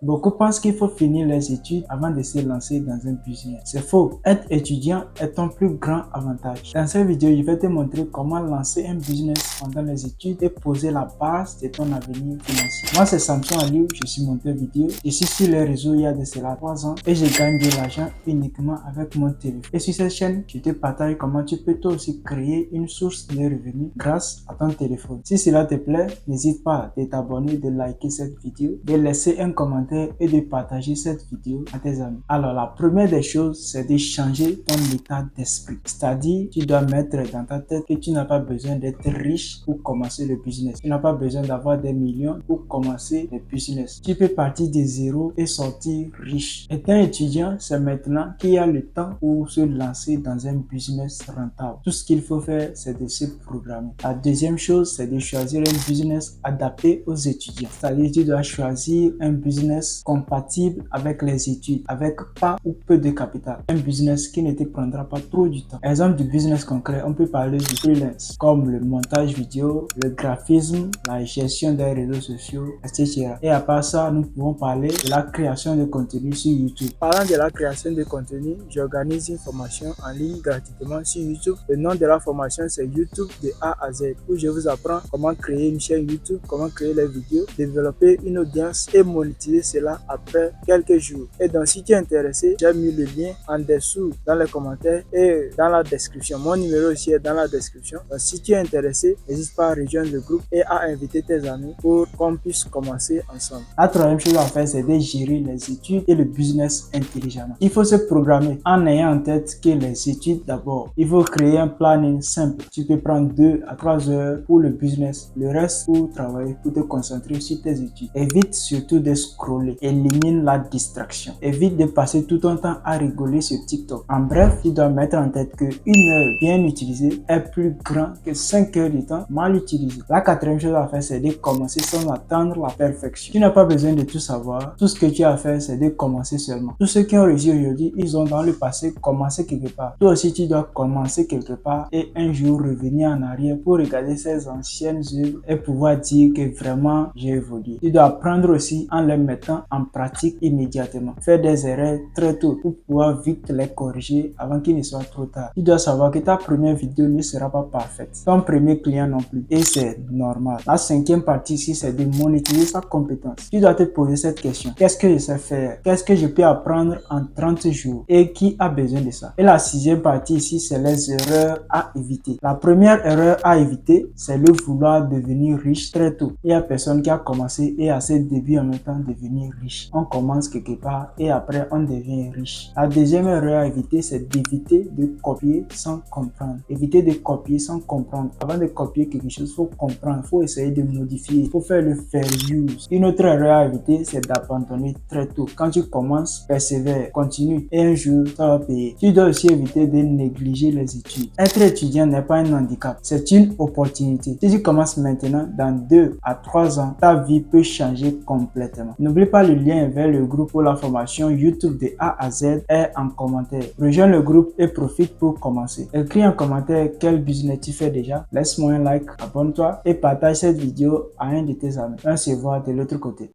Beaucoup pensent qu'il faut finir les études avant de se lancer dans un business. C'est faux. Être étudiant est ton plus grand avantage. Dans cette vidéo, je vais te montrer comment lancer un business pendant les études et poser la base de ton avenir financier. Moi, c'est Samson Aliou, je suis monteur vidéo. Je suis sur les réseaux il y a de cela 3 ans et je gagne de l'argent uniquement avec mon téléphone. Et sur cette chaîne, je te partage comment tu peux toi aussi créer une source de revenus grâce à ton téléphone. Si cela te plaît, n'hésite pas de t'abonner, de liker cette vidéo, de laisser un commentaire et de partager cette vidéo à tes amis. Alors, la première des choses, c'est de changer ton état d'esprit. C'est-à-dire, tu dois mettre dans ta tête que tu n'as pas besoin d'être riche pour commencer le business. Tu n'as pas besoin d'avoir des millions pour commencer le business. Tu peux partir de zéro et sortir riche. Étant étudiant, c'est maintenant qu'il y a le temps pour se lancer dans un business rentable. Tout ce qu'il faut faire, c'est de se programmer. La deuxième chose, c'est de choisir un business adapté aux étudiants. C'est-à-dire, tu dois choisir un business compatible avec les études, avec pas ou peu de capital. Un business qui ne te prendra pas trop du temps. Exemple du business concret, on peut parler du freelance, comme le montage vidéo, le graphisme, la gestion des réseaux sociaux, etc. Et à part ça, nous pouvons parler de la création de contenu sur YouTube. Parlant de la création de contenu, j'organise une formation en ligne gratuitement sur YouTube. Le nom de la formation, c'est YouTube de A à Z, où je vous apprends comment créer une chaîne YouTube, comment créer les vidéos, développer une audience et monétiser cela après quelques jours. Et donc, si tu es intéressé, j'ai mis le lien en dessous dans les commentaires et dans la description. Mon numéro aussi est dans la description. Donc, si tu es intéressé, n'hésite pas à rejoindre le groupe et à inviter tes amis pour qu'on puisse commencer ensemble. La troisième chose à faire, c'est de gérer les études et le business intelligemment. Il faut se programmer en ayant en tête que les études d'abord. Il faut créer un planning simple. Tu peux prendre 2 à 3 heures pour le business, le reste pour travailler, pour te concentrer sur tes études. Évite surtout de scroller. Élimine la distraction. Évite de passer tout ton temps à rigoler sur TikTok. En bref, tu dois mettre en tête que 1 heure bien utilisée est plus grand que 5 heures du temps mal utilisé. La quatrième chose à faire, c'est de commencer sans attendre la perfection. Tu n'as pas besoin de tout savoir. Tout ce que tu as à faire, c'est de commencer seulement. Tous ceux qui ont réussi aujourd'hui, ils ont dans le passé commencé quelque part. Toi aussi, tu dois commencer quelque part et un jour revenir en arrière pour regarder ces anciennes œuvres et pouvoir dire que vraiment j'ai évolué. Tu dois apprendre aussi en les mettant en pratique immédiatement. Faire des erreurs très tôt pour pouvoir vite les corriger avant qu'il ne soit trop tard. Tu dois savoir que ta première vidéo ne sera pas parfaite. Ton premier client non plus. Et c'est normal. La cinquième partie ici, c'est de monétiser sa compétence. Tu dois te poser cette question. Qu'est-ce que je sais faire? Qu'est-ce que je peux apprendre en 30 jours? Et qui a besoin de ça? Et la sixième partie ici, c'est les erreurs à éviter. La première erreur à éviter, c'est le vouloir devenir riche très tôt. Il y a personne qui a commencé et à ses débuts en même temps devenir riche. On commence quelque part et après on devient riche. La deuxième erreur à éviter, c'est d'éviter de copier sans comprendre. Éviter de copier sans comprendre. Avant de copier quelque chose, il faut comprendre, il faut essayer de modifier, il faut faire le fair use. Une autre erreur à éviter, c'est d'abandonner très tôt. Quand tu commences, persévère, continue et un jour, ça va payer. Tu dois aussi éviter de négliger les études. Être étudiant n'est pas un handicap, c'est une opportunité. Si tu commences maintenant, dans 2 à 3 ans, ta vie peut changer complètement. N'oublie pas le lien vers le groupe pour la formation YouTube de A à Z est en commentaire. Rejoins le groupe et profite pour commencer. Écris en commentaire quel business tu fais déjà. Laisse-moi un like, abonne-toi et partage cette vidéo à un de tes amis. On se voit de l'autre côté.